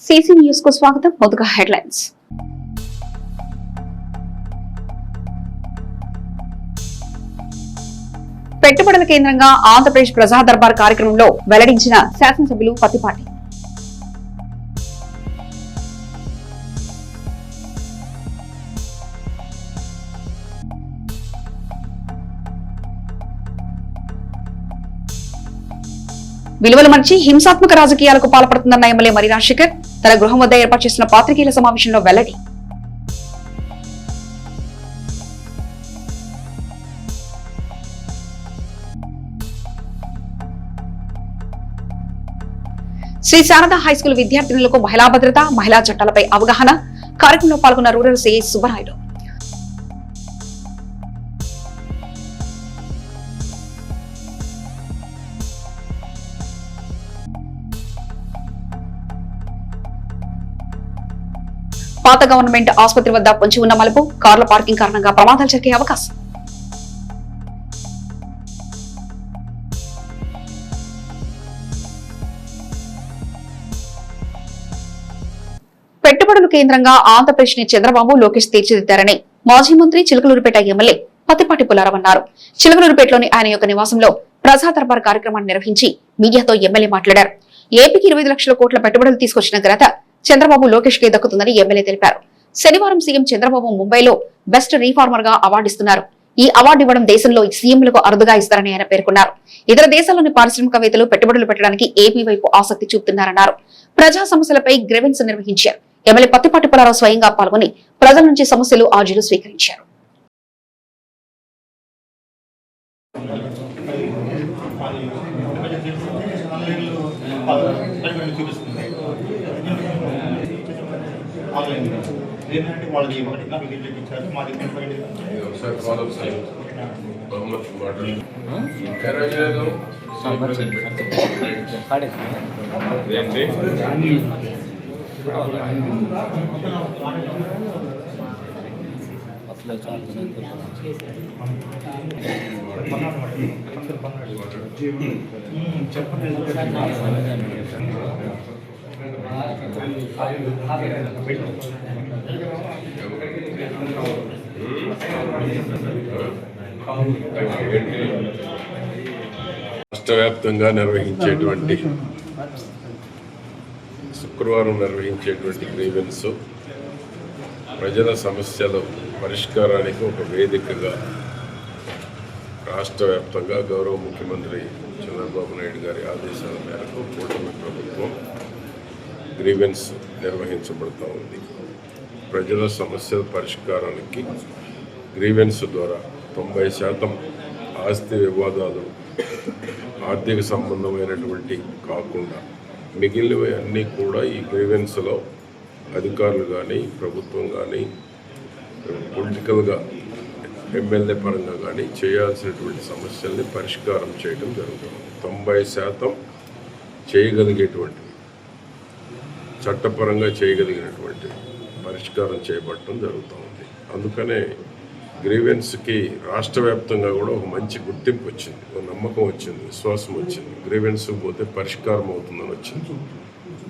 CC news को स्वागतम। ముందుగా హెడ్లైన్స్। పెట్టుబడుల కేంద్రంగా ఆంధ్రప్రదేశ్ ప్రజా దర్బార్ కార్యక్రమంలో వెల్లడించిన శాసనసభ్యులు పత్తిపాటి। విలువలు మర్చి హింసాత్మక రాజకీయాలకు పాల్పడుతుందన్న ఎమ్మెల్యే మరి రాజశేఖర్ తన గృహం వద్ద ఏర్పాటు చేసిన పాత్రికేయుల సమావేశంలో వెల్లడి। శ్రీ శారదా హైస్కూల్ విద్యార్థినులకు మహిళా భద్రత, మహిళా చట్టాలపై అవగాహన కార్యక్రమంలో పాల్గొన్న రూరల్ సిఐ సుబ్బరాయుడు। పాత గవర్నమెంట్ ఆసుపత్రి వద్ద పొంచి ఉన్న మలుపు, కార్ల పార్కింగ్ కారణంగా ప్రమాదాలు జరిగే అవకాశం। పెట్టుబడుల కేంద్రంగా ఆంధ్రప్రదేశ్ ని చంద్రబాబు, లోకేష్ తీర్చిదిద్దారని మాజీ మంత్రి చిలకలూరిపేట ఎమ్మెల్యే పత్తిపాటి పుల్లారావు అన్నారు। చిలకలూరిపేటలోని ఆయన యొక్క నివాసంలో ప్రజా దర్బార్ కార్యక్రమాన్ని నిర్వహించి మీడియాతో ఎమ్మెల్యే మాట్లాడారు। ఏపీకి 25 లక్షల కోట్ల పెట్టుబడులు తీసుకొచ్చిన ఘనత చంద్రబాబు, లోకేష్ కి దక్కుతుందని ఎమ్మెల్యే తెలిపారు। శనివారం సీఎం చంద్రబాబు ముంబైలో బెస్ట్ రీఫార్మర్ గా అవార్డు ఇస్తున్నారు। ఈ అవార్డు ఇవ్వడం దేశంలో సీఎంలకు అరుదుగా ఇస్తారని ఆయన పేర్కొన్నారు। ఇతర దేశాల్లోని పారిశ్రామికవేత్తలు పెట్టుబడులు పెట్టడానికి ఏపీ వైపు ఆసక్తి చూపుతున్నారన్నారు। ప్రజా సమస్యలపై గ్రీవెన్స్ నిర్వహించారు। ఎమ్మెల్యే పత్తిపాటి పుల్లారావు స్వయంగా పాల్గొని ప్రజల నుంచి సమస్యలు, ఆర్జీలు స్వీకరించారు। రాష్ట్రవ్యాప్తంగా నిర్వహించేటువంటి శుక్రవారం నిర్వహించేటువంటి గ్రీవెన్స్ ప్రజల సమస్యల పరిష్కారానికి ఒక వేదికగా రాష్ట్ర వ్యాప్తంగా గౌరవ ముఖ్యమంత్రి చంద్రబాబు నాయుడు గారి ఆదేశాల మేరకు కూటమి ప్రభుత్వం గ్రీవెన్స్ నిర్వహించబడుతూ ఉంది। ప్రజల సమస్యల పరిష్కారానికి గ్రీవెన్స్ ద్వారా 90% ఆస్తి వివాదాలు ఆర్థిక సంబంధమైనటువంటి కాకుండా మిగిలినవి అన్నీ కూడా ఈ గ్రీవెన్స్లో అధికారులు కానీ, ప్రభుత్వం కానీ, పొలిటికల్గా ఎమ్మెల్యే పరంగా కానీ చేయాల్సినటువంటి సమస్యల్ని పరిష్కారం చేయడం జరుగుతుంది। 90% చేయగలిగేటువంటి, చట్టపరంగా చేయగలిగినటువంటి పరిష్కారం చేయబడటం జరుగుతూ ఉంది। అందుకనే గ్రీవెన్స్కి రాష్ట్ర వ్యాప్తంగా కూడా ఒక మంచి గుర్తింపు వచ్చింది, ఒక నమ్మకం వచ్చింది, విశ్వాసం వచ్చింది। గ్రీవెన్స్ పోతే పరిష్కారం అవుతుందని వచ్చింది।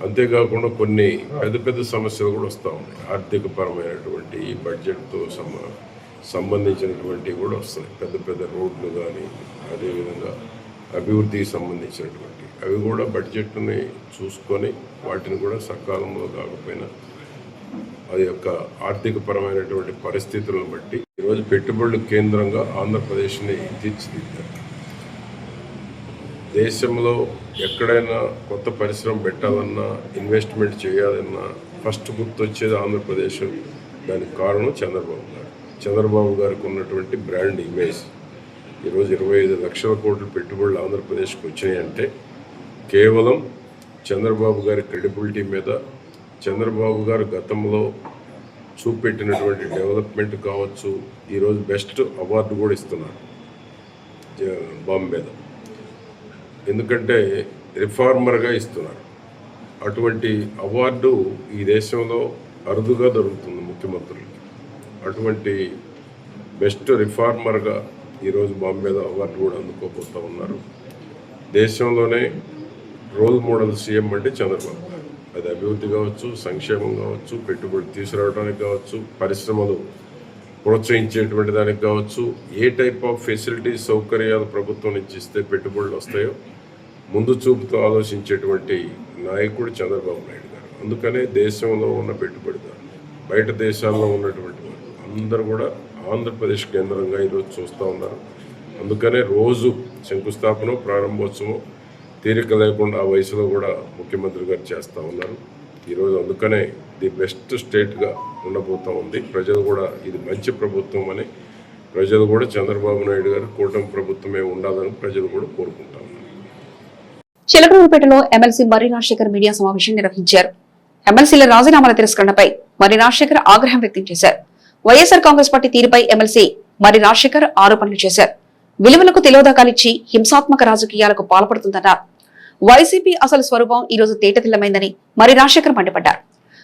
అంతేకాకుండా కొన్ని పెద్ద సమస్యలు కూడా వస్తూ ఉన్నాయి। ఆర్థిక పరమైనటువంటి ఈ బడ్జెట్తో సంబంధించినటువంటివి కూడా వస్తాయి। పెద్ద రోడ్లు కానీ, అదేవిధంగా అభివృద్ధికి సంబంధించినటువంటి అవి కూడా బడ్జెట్ని చూసుకొని వాటిని కూడా సకాలంలో కాకపోయినా అది యొక్క ఆర్థిక పరమైనటువంటి పరిస్థితులను బట్టి ఈరోజు పెట్టుబడుల కేంద్రంగా ఆంధ్రప్రదేశ్ని తీర్చిదిద్దారు। దేశంలో ఎక్కడైనా కొత్త పరిశ్రమ పెట్టాలన్నా, ఇన్వెస్ట్మెంట్ చేయాలన్నా ఫస్ట్ గుర్తొచ్చేది ఆంధ్రప్రదేశ్। దానికి కారణం చంద్రబాబు గారికి ఉన్నటువంటి బ్రాండ్ ఇమేజ్। ఈరోజు 25 లక్షల కోట్ల పెట్టుబడులు ఆంధ్రప్రదేశ్కి వచ్చినాయంటే కేవలం చంద్రబాబు గారి క్రెడిబిలిటీ మీద, చంద్రబాబు గారు గతంలో చూపెట్టినటువంటి డెవలప్మెంట్ కావచ్చు, ఈరోజు బెస్ట్ అవార్డు కూడా ఇస్తున్నారు బాంబేలో, ఎందుకంటే రిఫార్మర్గా ఇస్తున్నారు। అటువంటి అవార్డు ఈ దేశంలో అరుదుగా దొరుకుతుంది ముఖ్యమంత్రులకి। అటువంటి బెస్ట్ రిఫార్మర్గా ఈరోజు బాంబేలో అవార్డు కూడా అందుకోబోతూ ఉన్నారు। దేశంలోనే రోల్ మోడల్ సీఎం అంటే చంద్రబాబు గారు, అది అభివృద్ధి కావచ్చు, సంక్షేమం కావచ్చు, పెట్టుబడి తీసుకురావడానికి కావచ్చు, పరిశ్రమలు ప్రోత్సహించేటువంటి దానికి కావచ్చు, ఏ టైప్ ఆఫ్ ఫెసిలిటీస్ సౌకర్యాలు ప్రభుత్వం నుంచి ఇస్తే పెట్టుబడులు వస్తాయో ముందు చూపుతో ఆలోచించేటువంటి నాయకుడు చంద్రబాబు నాయుడు గారు. అందుకనే దేశంలో ఉన్న పెట్టుబడిదారులు, బయట దేశాల్లో ఉన్నటువంటి వారు అందరూ కూడా ఆంధ్రప్రదేశ్ కేంద్రంగా ఈరోజు చూస్తూ ఉన్నారు. అందుకనే రోజు శంకుస్థాపన, ప్రారంభోత్సవం తీరిక లేకుండా ఆ వయసులో కూడా ముఖ్యమంత్రి గారు చేస్తూ ఉన్నారు. ఈరోజు అందుకనే ది బెస్ట్ స్టేట్గా ఉండబోతూ ఉంది. ప్రజలు కూడా ఇది మంచి ప్రభుత్వం అని ప్రజలు కూడా చంద్రబాబు నాయుడు గారు కూటమి ప్రభుత్వమే ఉండాలని ప్రజలు కూడా కోరుకుంటా ఉన్నారు. చిలకలూరుపేటలో ఎమ్మెల్సీ మర్రి రాజశేఖర్ మీడియా సమావేశం నిర్వహించారు. ఎమ్మెల్సీల రాజీనామాల తిరస్కరణపై మర్రి రాజశేఖర్ ఆగ్రహం వ్యక్తం చేశారు. వైఎస్ఆర్ కాంగ్రెస్ పార్టీ తీరుపై ఎమ్మెల్సీ మర్రి రాజశేఖర్ ఆరోపణలు చేశారు. విలువలకు తిలోదకాలిచ్చి హింసాత్మక రాజకీయాలకు పాల్పడుతుందన్నారు. వైసీపీ అసలు స్వరూపం ఈ రోజు తేటతెల్లమైందని మర్రి రాజశేఖర్ మండిపడ్డారు.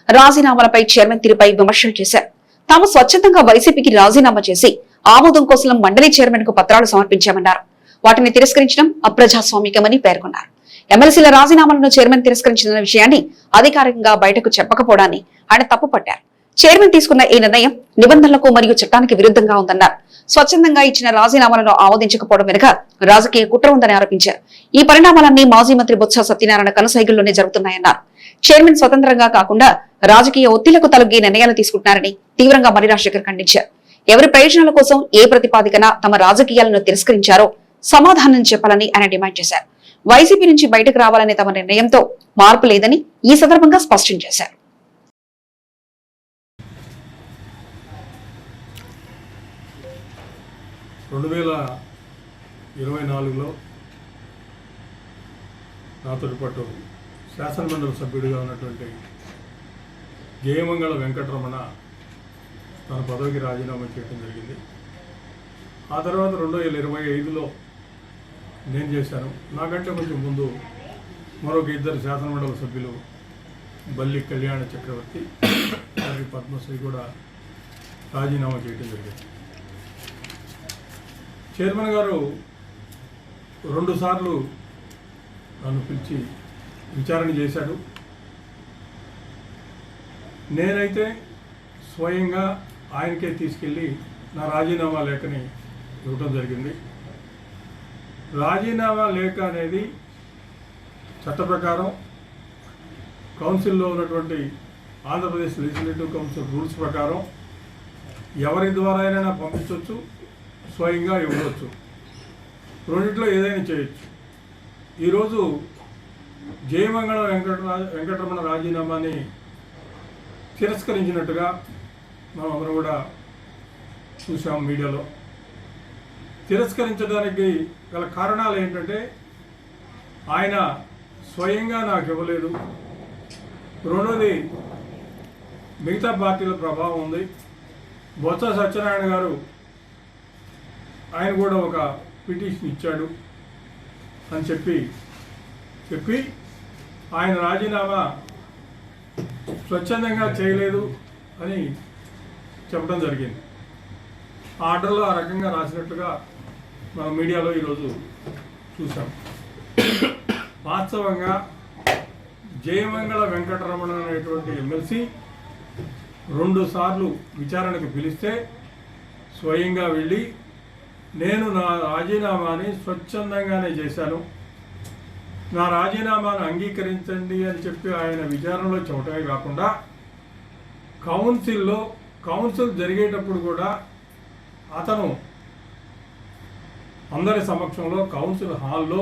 రాజీనామాలపై చైర్మన్ తీరుపై విమర్శలు చేశారు. తాము స్వచ్ఛందంగా వైసీపీకి రాజీనామా చేసి ఆమోదం కోసం మండలి చైర్మన్ కు పత్రాలు సమర్పించామన్నారు. వాటిని తిరస్కరించడం అప్రజాస్వామికమని పేర్కొన్నారు. ఎమ్మెల్సీల రాజీనామాలను చైర్మన్ తిరస్కరించిన విషయాన్ని అధికారికంగా బయటకు చెప్పకపోవడాన్ని ఆయన తప్పుపట్టారు. చైర్మన్ తీసుకున్న ఈ నిర్ణయం నిబంధనలకు మరియు చట్టానికి విరుద్ధంగా ఉందన్నారు. స్వచ్ఛందంగా ఇచ్చిన రాజీనామాలను ఆమోదించకపోవడం వెనుక రాజకీయ కుట్ర ఉందని ఆరోపించారు. ఈ పరిణామాలన్నీ మాజీ మంత్రి బొత్స సత్యనారాయణ కనసైగుల్లోనే జరుగుతున్నాయన్నారు. చైర్మన్ స్వతంత్రంగా కాకుండా రాజకీయ ఒత్తిళ్లకు తలొగ్గి నిర్ణయాలు తీసుకుంటున్నారని తీవ్రంగా మర్రి రాజశేఖర్ ఖండించారు. ఎవరి ప్రయోజనాల కోసం ఏ ప్రతిపాదికన తమ రాజకీయాలను తిరస్కరించారో సమాధానం చెప్పాలని ఆయన డిమాండ్ చేశారు. వైసీపీ నుంచి బయటకు రావాలనే తమ నిర్ణయంతో మార్పు లేదని ఈ సందర్భంగా స్పష్టం చేశారు. 2024లో నాతో పాటు శాసనమండలి సభ్యుడిగా ఉన్నటువంటి జయమంగళ వెంకటరమణ తన పదవికి రాజీనామా చేయడం జరిగింది. ఆ తర్వాత 2025లో నేను చేశాను. నాకంటే కొంచెం ముందు మరొక ఇద్దరు శాసనమండలి సభ్యులు బల్లి కళ్యాణ చక్రవర్తి మరియు పద్మశ్రీ కూడా రాజీనామా చేయడం జరిగింది. చైర్మన్ గారు 2 సార్లు నన్ను పిలిచి విచారణ చేశాడు. నేనైతే స్వయంగా ఆయనకే తీసుకెళ్ళి నా రాజీనామా లేఖని ఇవ్వటం జరిగింది. రాజీనామా లేఖ అనేది చట్ట ప్రకారం కౌన్సిల్లో ఉన్నటువంటి ఆంధ్రప్రదేశ్ లెజిస్లేటివ్ కౌన్సిల్ రూల్స్ ప్రకారం ఎవరి ద్వారా అయినా పంపించవచ్చు, స్వయంగా ఇవ్వవచ్చు. రెండిట్లో ఏదైనా చేయొచ్చు. ఈరోజు జయమంగళ వెంకటరమణ రాజీనామాని తిరస్కరించినట్టుగా మనం అందరం కూడా చూసాం మీడియాలో. తిరస్కరించడానికి గల కారణాలు ఏంటంటే ఆయన స్వయంగా నాకు ఇవ్వలేదు. రెండోది మిగతా పార్టీల ప్రభావం ఉంది. బొత్స సత్యనారాయణ గారు ఆయన కూడా ఒక పిటిషన్ ఇచ్చాడు అని చెప్పి ఆయన రాజీనామా స్వచ్ఛందంగా చేయలేదు అని చెప్పడం జరిగింది. ఆ ఆర్డర్లో ఆ రకంగా రాసినట్టుగా మన మీడియాలో ఈరోజు చూసాం. వాస్తవంగా జయమంగళ వెంకటరమణ అనేటువంటి ఎమ్మెల్సీ 2 సార్లు విచారణకు పిలిస్తే స్వయంగా వెళ్ళి నేను నా రాజీనామాని స్వచ్ఛందంగానే చేశాను, నా రాజీనామాను అంగీకరించండి అని చెప్పి ఆయన విచారణలో చెప్పడమే కాకుండా కౌన్సిల్ జరిగేటప్పుడు కూడా అతను అందరి సమక్షంలో కౌన్సిల్ హాల్లో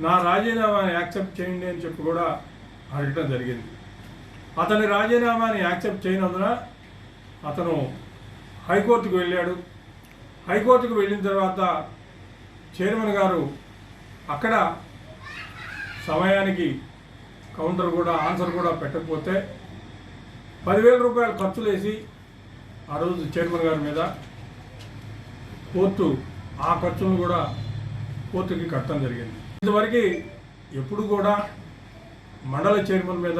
నా రాజీనామాని యాక్సెప్ట్ చేయండి అని చెప్పి కూడా అడగటం జరిగింది. అతని రాజీనామాని యాక్సెప్ట్ చేయనందున అతను హైకోర్టుకు వెళ్ళాడు. హైకోర్టుకు వెళ్ళిన తర్వాత చైర్మన్ గారు అక్కడ సమయానికి ఆన్సర్ కూడా పెట్టకపోతే 10,000 రూపాయలు ఖర్చులు వేసి ఆ రోజు చైర్మన్ గారి మీద కోర్టు ఆ ఖర్చులను కూడా కోర్టుకి కట్టడం జరిగింది. ఇంతవరకు ఎప్పుడు కూడా మండల చైర్మన్ మీద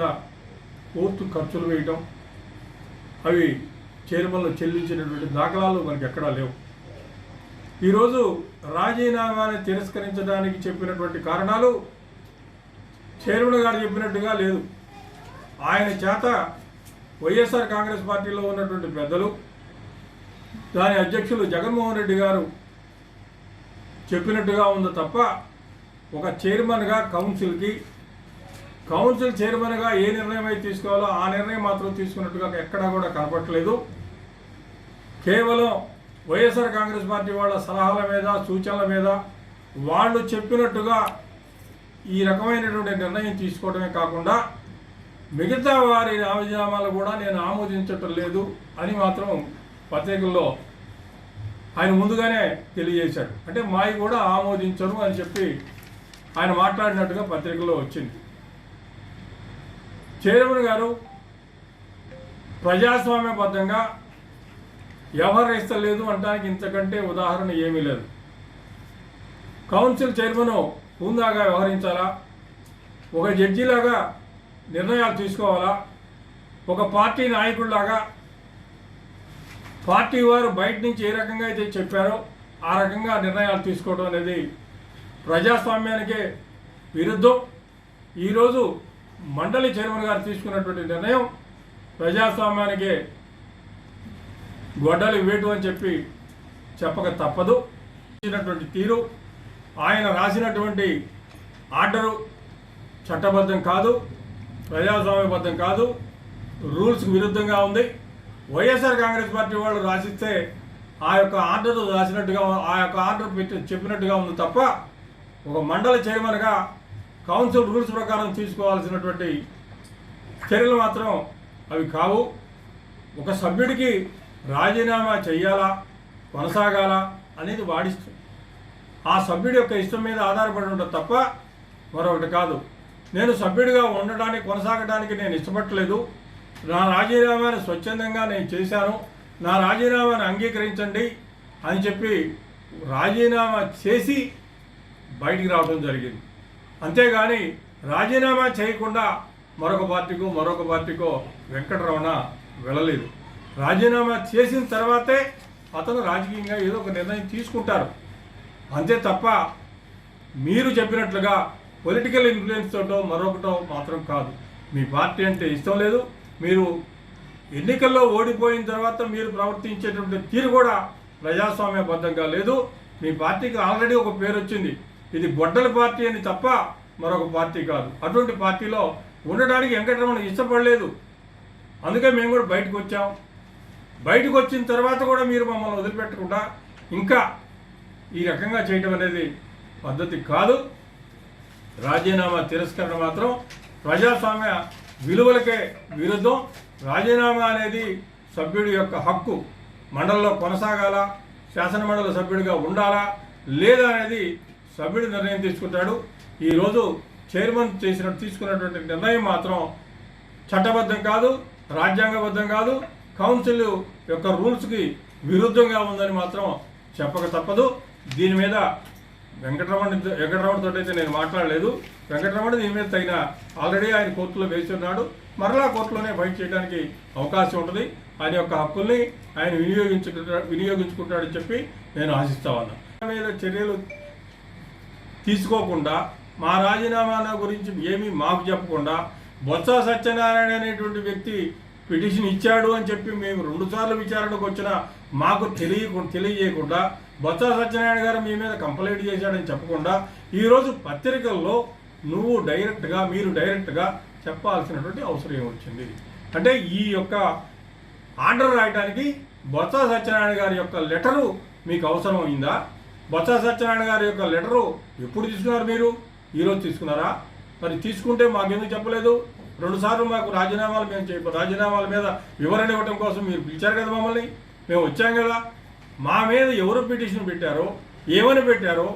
కోర్టు ఖర్చులు వేయటం, అవి చైర్మన్లు చెల్లించినటువంటి దాఖలాలు మనకి ఎక్కడా లేవు. ఈరోజు రాజీనామాని తిరస్కరించడానికి చెప్పినటువంటి కారణాలు చైర్మన్ గారు చెప్పినట్టుగా లేదు. ఆయన చేత వైఎస్ఆర్ కాంగ్రెస్ పార్టీలో ఉన్నటువంటి పెద్దలు, దాని అధ్యక్షులు జగన్మోహన్ రెడ్డి గారు చెప్పినట్టుగా ఉంది తప్ప ఒక చైర్మన్గా కౌన్సిల్ చైర్మన్గా ఏ నిర్ణయం అయితే తీసుకోవాలో ఆ నిర్ణయం మాత్రం తీసుకున్నట్టుగా ఎక్కడా కూడా కనపట్లేదు. కేవలం వైఎస్ఆర్ కాంగ్రెస్ పార్టీ వాళ్ళ సలహాల మీద, సూచనల మీద వాళ్ళు చెప్పినట్టుగా ఈ రకమైనటువంటి నిర్ణయం తీసుకోవడమే కాకుండా మిగతా వారి రాజీనామాలు కూడా నేను ఆమోదించటం లేదు అని మాత్రం పత్రికల్లో ఆయన ముందుగానే తెలియజేశాడు. అంటే మావి కూడా ఆమోదించరు అని చెప్పి ఆయన మాట్లాడినట్టుగా పత్రికల్లో వచ్చింది. చైర్మన్ గారు ప్రజాస్వామ్యబద్ధంగా వ్యవహరిస్తలేదు అనడానికి ఇంతకంటే ఉదాహరణ ఏమీ లేదు. కౌన్సిల్ చైర్మన్ హుందాగా వ్యవహరించాలా, ఒక జడ్జిలాగా నిర్ణయాలు తీసుకోవాలా, ఒక పార్టీ నాయకుడిలాగా పార్టీ వారు బయట నుంచి ఏ రకంగా అయితే చెప్పారో ఆ రకంగా నిర్ణయాలు తీసుకోవడం అనేది ప్రజాస్వామ్యానికే విరుద్ధం. ఈరోజు మండలి చైర్మన్ గారు తీసుకున్నటువంటి నిర్ణయం ప్రజాస్వామ్యానికే గొడ్డలి వేటు అని చెప్పి చెప్పక తప్పదు. ఇచ్చినటువంటి తీరు, ఆయన రాసినటువంటి ఆర్డరు చట్టబద్ధం కాదు, ప్రజాస్వామ్యబద్ధం కాదు, రూల్స్కి విరుద్ధంగా ఉంది. వైఎస్ఆర్ కాంగ్రెస్ పార్టీ వాళ్ళు రాసిస్తే ఆ యొక్క ఆర్డర్ రాసినట్టుగా, ఆ యొక్క ఆర్డర్ చెప్పినట్టుగా ఉంది తప్ప ఒక మండలి చైర్మన్గా కౌన్సిల్ రూల్స్ ప్రకారం తీసుకోవాల్సినటువంటి చర్యలు మాత్రం అవి కావు. ఒక సభ్యుడికి రాజీనామా చెయ్యాలా, కొనసాగాలా అనేది వాడిస్తుంది. ఆ సభ్యుడి యొక్క ఇష్టం మీద ఆధారపడి ఉంటుంది తప్ప మరొకటి కాదు. నేను సభ్యుడిగా ఉండడానికి, కొనసాగడానికి నేను ఇష్టపడలేదు, నా రాజీనామాను స్వచ్ఛందంగా నేను చేశాను, నా రాజీనామాను అంగీకరించండి అని చెప్పి రాజీనామా చేసి బయటికి రావడం జరిగింది. అంతేగాని రాజీనామా చేయకుండా మరొక పార్టీకో వెంకటరమణ వెళ్ళలేదు. రాజీనామా చేసిన తర్వాతే అతను రాజకీయంగా ఏదో ఒక నిర్ణయం తీసుకుంటారు, అంతే తప్ప మీరు చెప్పినట్లుగా పొలిటికల్ ఇన్ఫ్లుయెన్స్ తోటో మరొకటో మాత్రం కాదు. మీ పార్టీ అంటే ఇష్టం లేదు, మీరు ఎన్నికల్లో ఓడిపోయిన తర్వాత మీరు ప్రవర్తించేటువంటి తీరు కూడా ప్రజాస్వామ్యబద్ధంగా లేదు. మీ పార్టీకి ఆల్రెడీ ఒక పేరు వచ్చింది, ఇది గొడ్డల పార్టీ అని తప్ప మరొక పార్టీ కాదు. అటువంటి పార్టీలో ఉండడానికి వెంకటరమణ ఇష్టపడలేదు, అందుకే మేము కూడా బయటకు వచ్చాం. బయటకు వచ్చిన తర్వాత కూడా మీరు మమ్మల్ని వదిలిపెట్టకుండా ఇంకా ఈ రకంగా చేయటం అనేది పద్ధతి కాదు. రాజీనామా తిరస్కరణ మాత్రం ప్రజాస్వామ్య విలువలకే విరుద్ధం. రాజీనామా అనేది సభ్యుడి యొక్క హక్కు. మండలిలో కొనసాగాలా, శాసనమండలి సభ్యుడిగా ఉండాలా లేదా అనేది సభ్యుడు నిర్ణయం తీసుకుంటాడు. ఈరోజు చైర్మన్ తీసుకున్నటువంటి నిర్ణయం మాత్రం చట్టబద్ధం కాదు, రాజ్యాంగబద్ధం కాదు, కౌన్సిల్ యొక్క రూల్స్కి విరుద్ధంగా ఉందని మాత్రం చెప్పక తప్పదు. దీని మీద వెంకటరమణతో అయితే నేను మాట్లాడలేదు. వెంకటరమణ దీని మీద తగిన ఆల్రెడీ ఆయన కోర్టులో వేసి ఉన్నాడు, మరలా కోర్టులోనే ఫైట్ చేయడానికి అవకాశం ఉంటుంది. ఆయన యొక్క హక్కుల్ని ఆయన వినియోగించుకుంటాడని చెప్పి నేను ఆశిస్తా ఉన్నాను. మీద చర్యలు తీసుకోకుండా, మా రాజీనామా గురించి ఏమీ మాకు చెప్పకుండా, బొత్స సత్యనారాయణ అనేటువంటి వ్యక్తి పిటిషన్ ఇచ్చాడు అని చెప్పి మేము 2 సార్లు విచారణకు వచ్చినా మాకు తెలియజేయకుండా, బొత్స సత్యనారాయణ గారు మీ మీద కంప్లైంట్ చేశాడని చెప్పకుండా, ఈరోజు పత్రికల్లో మీరు డైరెక్ట్గా చెప్పాల్సినటువంటి అవసరం ఏమొచ్చింది అంటే, ఈ యొక్క ఆర్డర్ రాయడానికి బొత్స సత్యనారాయణ గారి యొక్క లెటరు మీకు అవసరం అయిందా? బొత్స సత్యనారాయణ గారి యొక్క లెటరు ఎప్పుడు తీసుకున్నారు? మీరు ఈరోజు తీసుకున్నారా? మరి తీసుకుంటే మాకెందుకు చెప్పలేదు? 2 సార్లు మాకు రాజీనామాల మీద వివరణ ఇవ్వడం కోసం మీరు పిలిచారు కదా మమ్మల్ని, మేము వచ్చాం కదా. మా మీద ఎవరు పిటిషన్ పెట్టారో, ఏమని పెట్టారో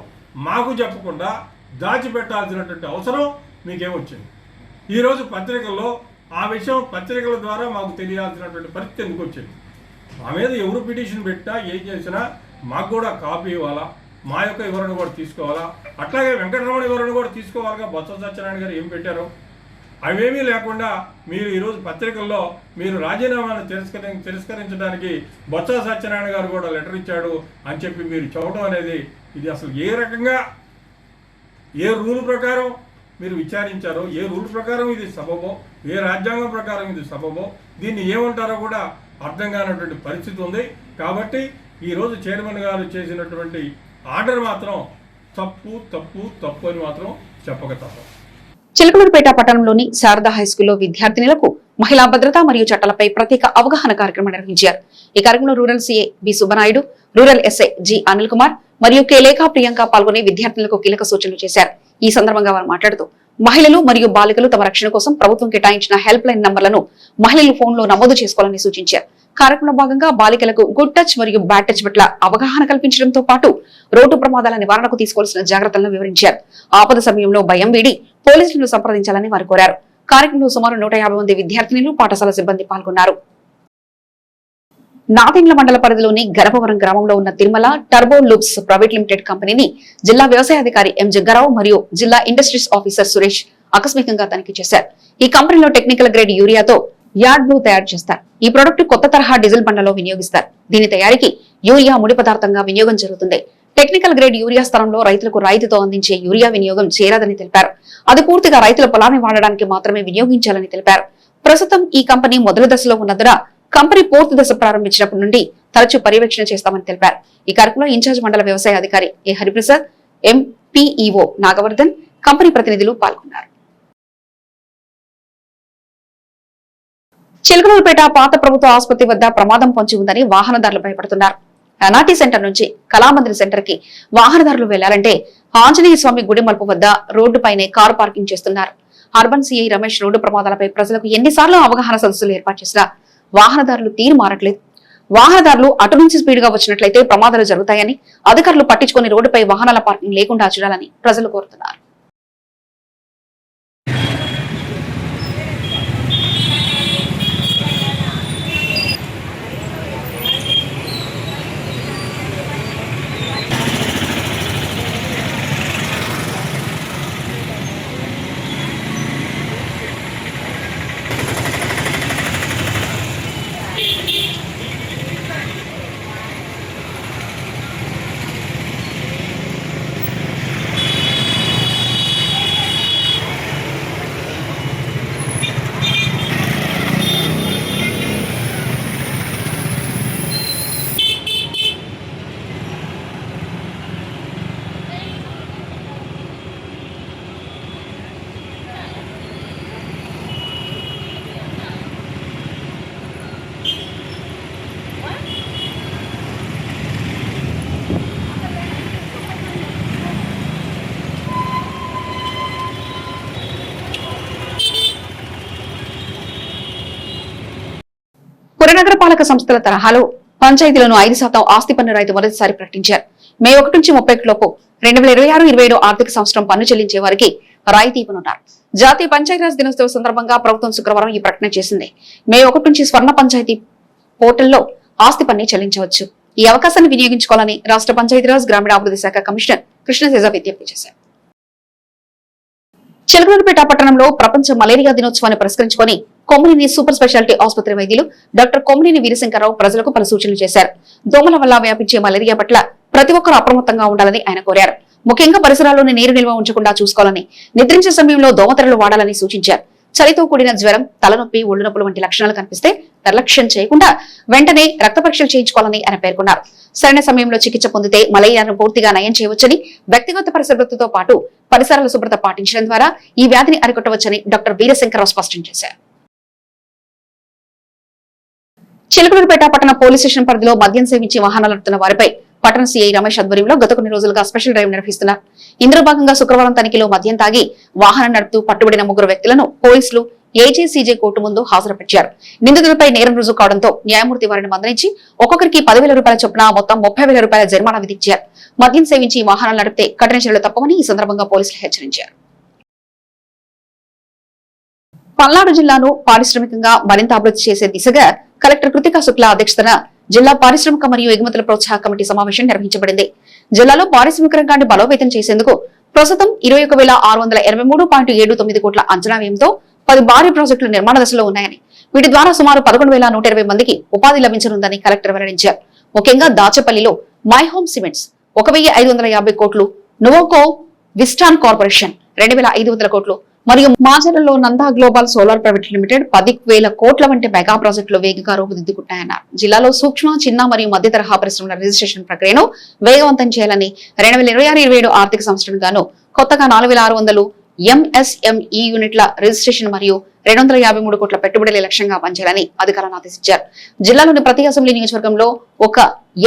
మాకు చెప్పకుండా దాచిపెట్టాల్సినటువంటి అవసరం మీకేమొచ్చింది? ఈరోజు పత్రికల్లో ఆ విషయం పత్రికల ద్వారా మాకు తెలియాల్సినటువంటి పరిస్థితి ఎందుకు వచ్చింది? మా మీద ఎవరు పిటిషన్ పెట్టినా ఏం చేసినా మాకు కూడా కాపీ ఇవ్వాలా, మా యొక్క వివరణ కూడా తీసుకోవాలా. అట్లాగే వెంకటరమణ వివరణ కూడా తీసుకోవాలిగా. బొత్స సత్యనారాయణ గారు ఏం పెట్టారో అవేమీ లేకుండా మీరు ఈరోజు పత్రికల్లో మీరు రాజీనామాను తిరస్కరించడానికి బొత్స సత్యనారాయణ గారు కూడా లెటర్ ఇచ్చాడు అని చెప్పి మీరు చెప్పడం అనేది ఇది అసలు ఏ రకంగా, ఏ రూల్ ప్రకారం మీరు విచారించారో, ఏ రూల్ ప్రకారం ఇది సబబో, ఏ రాజ్యాంగం ప్రకారం ఇది సబబో, దీన్ని ఏమంటారో కూడా అర్థం కానటువంటి పరిస్థితి ఉంది. కాబట్టి ఈరోజు చైర్మన్ గారు చేసినటువంటి ఆర్డర్ మాత్రం తప్పు తప్పు తప్పు అని మాత్రం చెప్పక తప్పదు. చిలకలూరుపేట పట్టణంలోని శారదా హైస్కూల్లో విద్యార్థినులకు మహిళా భద్రత మరియు చట్టాలపై ప్రత్యేక అవగాహన కార్యక్రమం నిర్వహించారు. ఈ కార్యక్రమంలో rural CA B Subbanaidu, rural SI G Anil Kumar మరియు కె లేఖ ప్రియాంక పాల్గొని విద్యార్థులకు కీలక సూచనలు చేశారు. ఈ సందర్భంగా వారు మాట్లాడుతూ మహిళలు మరియు బాలికలు తమ రక్షణ కోసం ప్రభుత్వం కేటాయించిన హెల్ప్ లైన్ నంబర్లను మహిళలు ఫోన్లో నమోదు చేసుకోవాలని సూచించారు. కార్యక్రమంలో భాగంగా బాలికలకు గుడ్ టచ్ మరియు బ్యాడ్ టచ్ పట్ల అవగాహన కల్పించడంతో పాటు రోడ్డు ప్రమాదాల నివారణకు తీసుకోవాల్సిన జాగ్రత్తలను వివరించారు. ఆపద సమయంలో భయం వీడి పోలీసులను సంప్రదించాలని వారు కోరారు. కార్యక్రమంలో సుమారు 150 మంది విద్యార్థినులు, పాఠశాల సిబ్బంది పాల్గొన్నారు. నాదెండ్ల మండల పరిధిలోని గర్భవరం గ్రామంలో ఉన్న Tirumala turbo loops private limited కంపెనీని జిల్లా వ్యవసాయ అధికారి ఎం జగ్గారావు మరియు జిల్లా ఇండస్ట్రీస్ ఆఫీసర్ సురేష్ ఆకస్మికంగా తనిఖీ చేశారు. ఈ కంపెనీలో టెక్నికల్ గ్రేడ్ యూరియాతో యార్డ్ బ్లూ తయారు చేస్తారు. ఈ ప్రొడక్ట్ కొత్త తరహా డీజిల్ బండ్లలో వినియోగిస్తారు. దీని తయారీకి యూరియా ముడి పదార్థంగా వినియోగం జరుగుతుంది. టెక్నికల్ గ్రేడ్ యూరియా స్థలంలో రైతులకు రాయితీతో అందించే యూరియా వినియోగం చేరాదని తెలిపారు. అది పూర్తిగా రైతుల పొలాన్ని వాడడానికి మాత్రమే వినియోగించాలని తెలిపారు. ప్రస్తుతం ఈ కంపెనీ మొదటి దశలో ఉన్నందున కంపెనీ పూర్తి దశ ప్రారంభించినప్పటి నుండి తరచూ పర్యవేక్షణ చేస్తామని తెలిపారు. ఈ కార్యక్రమంలో ఇన్ఛార్జ్ మండల వ్యవసాయ అధికారి ఏ హరిప్రసాద్, ఎంపీఈఓ నాగవర్ధన్, కంపెనీ ప్రతినిధులు పాల్గొన్నారు. చిలకలూరుపేట పాత ప్రభుత్వ ఆసుపత్రి వద్ద ప్రమాదం పొంచి ఉందని వాహనదారులు భయపడుతున్నారు. ఎన్ఆర్టీ సెంటర్ నుంచి కళామందిర్ సెంటర్ కి వాహనదారులు వెళ్లాలంటే ఆంజనేయ స్వామి గుడి మలుపు వద్ద రోడ్డుపైనే కారు పార్కింగ్ చేస్తున్నారు. అర్బన్ సిఐ రమేష్ రోడ్డు ప్రమాదాలపై ప్రజలకు ఎన్నిసార్లు అవగాహన సదస్సులు ఏర్పాటు చేసినా వాహనదారులు తీరు మారట్లేదు. వాహనదారులు అటు నుంచి స్పీడ్ గా వచ్చినట్లయితే ప్రమాదాలు జరుగుతాయని అధికారులు పట్టించుకుని రోడ్డుపై వాహనాల పార్కింగ్ లేకుండా చూడాలని ప్రజలు కోరుతున్నారు. పురనగర పాలక సంస్థల తరహాలో పంచాయతీలను 5% ఆస్తి పన్ను రాయితీ మొదటిసారి ప్రకటించారు. మే 1 నుంచి 31 లోపు 2026-27 ఆర్థిక సంవత్సరం పన్ను చెల్లించే వారికి రాయితీ ఇవ్వనున్నారు. జాతీయ పంచాయతీరాజ్ దినోత్సవ సందర్భంగా ప్రభుత్వం శుక్రవారం ఈ ప్రకటన చేసింది. మే 1 నుంచి స్వర్ణ పంచాయతీ పోర్టల్లో ఆస్తి పన్ను చెల్లించవచ్చు. ఈ అవకాశాన్ని వినియోగించుకోవాలని రాష్ట్ర పంచాయతీరాజ్ గ్రామీణాభివృద్ధి శాఖ కమిషనర్ కృష్ణతేజ విజ్ఞప్తి చేశారు. చిలకలూరుపేట పట్టణంలో ప్రపంచ మలేరియా దినోత్సవాన్ని పురస్కరించుకొని కొమ్మినేని సూపర్ స్పెషాలిటీ ఆసుపత్రి వైద్యులు డాక్టర్ కొమ్మినేని వీరశంకరరావు ప్రజలకు పలు సూచనలు చేశారు. దోమల వల్ల వ్యాపించే మలేరియా పట్ల ప్రతి ఒక్కరూ అప్రమత్తంగా ఉండాలని ఆయన కోరారు. ముఖ్యంగా పరిసరాల్లోని నీరు నిల్వ ఉంచకుండా చూసుకోవాలని, నిద్రించే సమయంలో దోమతెరలు వాడాలని సూచించారు. చలితో కూడిన జ్వరం, తలనొప్పి, ఒళ్ళు నొప్పులు వంటి లక్షణాలు కనిపిస్తే నిర్లక్ష్యం చేయకుండా వెంటనే రక్త పరీక్షలు చేయించుకోవాలని ఆయన పేర్కొన్నారు. సరైన సమయంలో చికిత్స పొందితే మలేరియాను పూర్తిగా నయం చేయవచ్చని, వ్యక్తిగత పరిశుభ్రతతో పాటు పరిసరాల శుభ్రత పాటించడం ద్వారా ఈ వ్యాధిని అరికట్టవచ్చని డాక్టర్ వీరశంకరరావు స్పష్టం చేశారు. చిలకలూరుపేట పట్టణ పోలీస్ స్టేషన్ పరిధిలో మద్యం సేవించి వాహనాలు నడుపుతున్న వారిపై పట్టణ సీఐ రమేష్ ఆధ్వర్యంలో గత కొన్ని రోజులుగా స్పెషల్ డ్రైవ్ నిర్వహిస్తున్నారు. ఇందులో భాగంగా శుక్రవారం తనిఖీలో మద్యం తాగి వాహనం నడుపుతూ పట్టుబడిన 3 వ్యక్తులను పోలీసులు ఏజేసీజే కోర్టు ముందు హాజరుపరిచారు. నిందితులపై నేరం రుజువు కావడంతో న్యాయమూర్తి వారిని మందలించి ఒక్కొక్కరికి 10,000 రూపాయల చొప్పున మొత్తం 30,000 రూపాయల జరిమానా విధించారు. మద్యం సేవించి వాహనాలు నడిపితే కఠిన చర్యలు తప్పవని ఈ సందర్భంగా పోలీసులు హెచ్చరించారు. పల్నాడు జిల్లాను పారిశ్రామికంగా మరింత అభివృద్ధి చేసే దిశగా కలెక్టర్ కృతికా శుక్లా అధ్యక్షతన జిల్లా పారిశ్రామిక మరియు ఎగుమతుల ప్రోత్సాహ కమిటీ సమావేశం నిర్వహించబడింది. జిల్లాలో పారిశ్రామిక రంగాన్ని బలోపేతం చేసేందుకు ప్రస్తుతం 21,683.79 కోట్ల అంచనా వ్యయంతో 10 భారీ ప్రాజెక్టులు నిర్మాణ దశలో ఉన్నాయని, వీటి ద్వారా సుమారు 11,120 మందికి ఉపాధి లభించనుందని కలెక్టర్ వెల్లడించారు. ముఖ్యంగా దాచపల్లిలో మై హోమ్ సిమెంట్స్ 1,550 కోట్లు, నువోకో విస్టాన్ కార్పొరేషన్ 2,500 కోట్లు మరియు మాజర్లలో Nanda global solar private limited 10,000 కోట్ల వంటి మెగా ప్రాజెక్టులు వేగంగా రూపుదిద్దుకుంటాయన్నారు. జిల్లాలో సూక్ష్మ, చిన్న మరియు మధ్య తరహా పరిశ్రమల రిజిస్ట్రేషన్ ప్రక్రియను వేగవంతం చేయాలని 2026-27 ఆర్థిక సంవత్సరం గాను కొత్తగా 4,600 ఎంఎస్ఎంఈ యూనిట్ల రిజిస్ట్రేషన్ మరియు 253 కోట్ల పెట్టుబడుల లక్ష్యంగా పనిచేయాలని అధికారులను ఆదేశించారు. జిల్లాలోని ప్రతి అసెంబ్లీ నియోజకవర్గంలో ఒక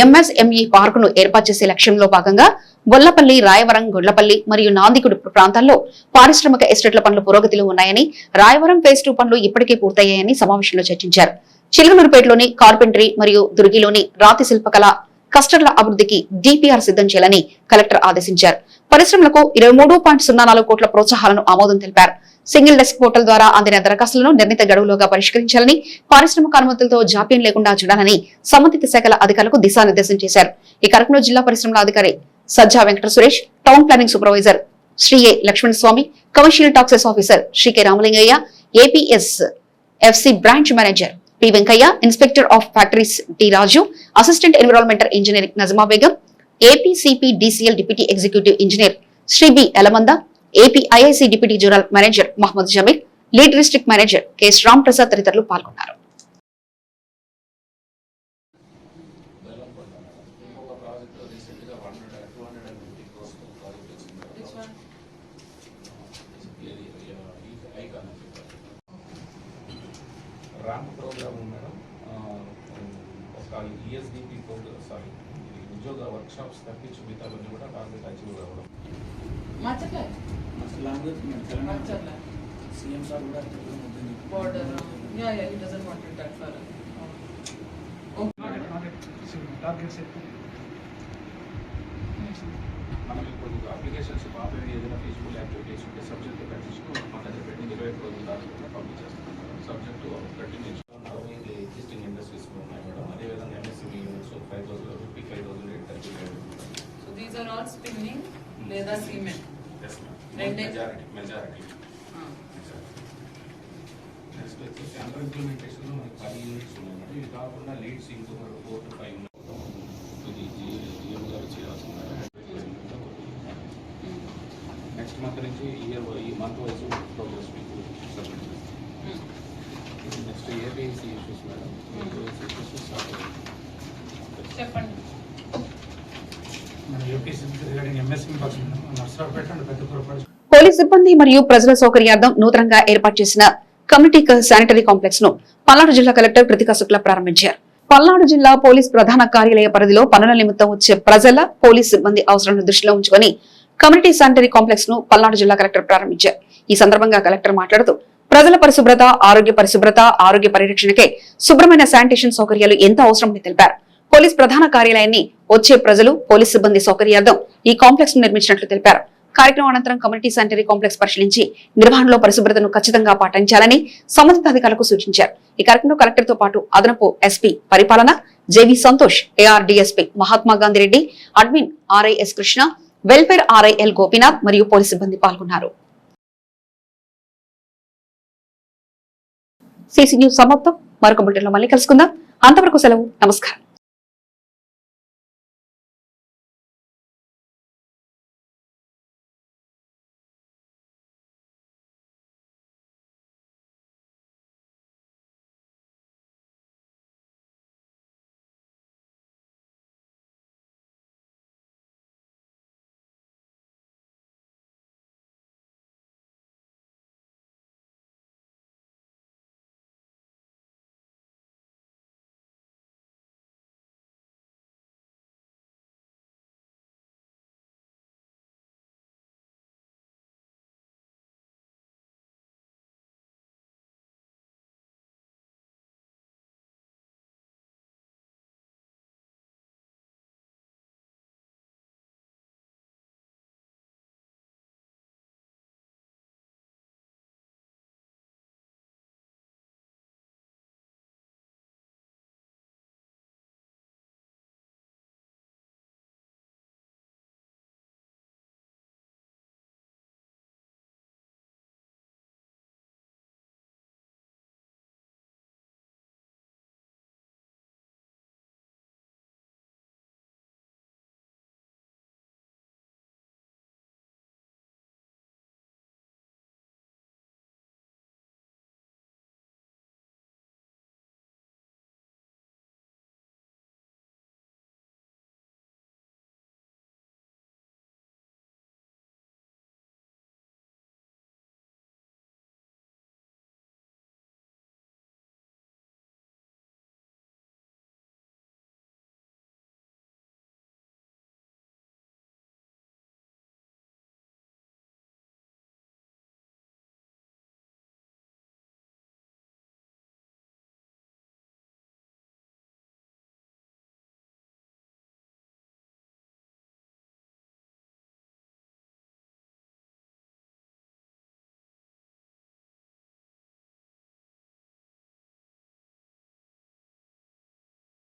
ఎంఎస్ఎంఈ పార్కును ఏర్పాటు చేసే లక్ష్యంలో భాగంగా బొల్లపల్లి, రాయవరం, గుడ్లపల్లి మరియు నాందికుడు ప్రాంతాల్లో పారిశ్రామిక ఎస్టేట్ల పనులు పురోగతిలో ఉన్నాయని, రాయవరం ఫేజ్ 2 పనులు ఇప్పటికే పూర్తయ్యాయని సమావేశంలో చర్చించారు. చిలుకలూరుపేటలోని కార్పెంటరీ మరియు దుర్గిలోని రాతి శిల్పకళ కస్టర్ల అభివృద్ధికి డిపిఆర్ సిద్ధం చేయాలని కలెక్టర్ ఆదేశించారు. పరిశ్రమలకు 23.04 కోట్ల ప్రోత్సాహాలను ఆమోదం తెలిపారు. సింగిల్ డెస్క్ పోర్టల్ ద్వారా అందిన దరఖాస్తులను నిర్ణీత గడువులోగా పరిష్కరించాలని, పారిశ్రామిక అనుమతులతో జాప్యం లేకుండా చూడాలని సంబంధిత శాఖల అధికారులకు దిశానిర్దేశం చేశారు. ఈ కార్యక్రమంలో జిల్లా పరిశ్రమల అధికారి Sajja Venkata Suresh, town planning supervisor Sri A Lakshmanaswamy, commercial taxes officer Sri K Ramalingaiah, APS FC branch manager P Venkaiah, inspector of factories T Raju, assistant environmental engineer Najma Begum, APCP DCL deputy executive engineer Sri B Yelamanda, AP IIC deputy general manager Mohammed Jameel, lead district manager K Ram Prasad తదితరులు పాల్గొన్నారు. Ramp programme madam ఒక ఈఎస్డిపి ఉద్యోగ workshops తప్పించి మిగతావన్నీ కూడా target achieve అవ్వడం. మనం ఇప్పుడు అప్లికేషన్స్ ఆపేవి ఏదైనా ఫీజిబుల్ యాక్టివిటీస్ ఉంటే సబ్జెక్ట్ పెట్టించుకుని మన దగ్గర పెట్టి 21 రోజుల దాకా పంపిణీ చేస్తున్నాం madam. Subject continue 60 existing industries ఉన్నాయి మేడం. అదేవిధంగా MSME units 5,000 rupee 5,835. So these are all spinning లేదా cement. Yes ma'am. Majority. Next వచ్చేసి అండర్ ఇంప్లిమెంటేషన్ లో మనకి 10 యూనిట్స్ ఉన్నాయి మేడం. ఇవి కాకుండా లీడ్స్ ఇంకొక 4 to 5 ఇది జిఎం గారు చేయాల్సిన నెక్స్ట్ మంత్ నుంచి ఈ మంత్ వైజ్ ప్రోగ్రెస్ మీకు సబ్మిట్ చేస్తాం. Next APC issues madam. Issues చెప్పండి. పోలీస్ సిబ్బంది మరియు ప్రజల సౌకర్యార్థం నూతనంగా ఏర్పాటు చేసిన కమ్యూనిటీ శానిటరీ కాంప్లెక్స్ ను పల్నాడు జిల్లా కలెక్టర్ కృతికా శుక్లా ప్రారంభించారు. పల్నాడు జిల్లా పోలీస్ ప్రధాన కార్యాలయ పరిధిలో పనుల నిమిత్తం వచ్చే ప్రజల, పోలీస్ సిబ్బంది అవసరాలను దృష్టిలో ఉంచుకొని కమ్యూనిటీ శానిటరీ కాంప్లెక్స్ ను పల్నాడు జిల్లా కలెక్టర్ ప్రారంభించారు. ఈ సందర్భంగా కలెక్టర్ మాట్లాడుతూ ప్రజల పరిశుభ్రత, ఆరోగ్య పరిరక్షణకే శుభ్రమైన శానిటేషన్ సౌకర్యాలు ఎంతో అవసరమని తెలిపారు. పోలీస్ ప్రధాన కార్యాలయాన్ని వచ్చే ప్రజలు, పోలీస్ సిబ్బంది సౌకర్యార్థం ఈ కాంప్లెక్స్ ను నిర్మించినట్లు తెలిపారు. కార్యక్రమం అనంతరం కమ్యూనిటీ శానిటరీ కాంప్లెక్స్ పరిశీలించి నిర్వహణలో పరిశుభ్రతను ఖచ్చితంగా పాటించాలని సంబంధిత అధికారులకు సూచించారు. ఈ కార్యక్రమంలో కలెక్టర్ తో పాటు అదనపు ఎస్పీ పరిపాలన JV Santosh, AR DSP Mahatma Gandhi Reddy, admin RIS Krishna, welfare RIL Gopinath మరియు పోలీస్ సిబ్బంది పాల్గొన్నారు. సిసి న్యూస్ సమాప్తం. మరొక బులెటిన్లో మళ్ళీ కలుసుకుందాం. అంతవరకు సెలవు. నమస్కారం.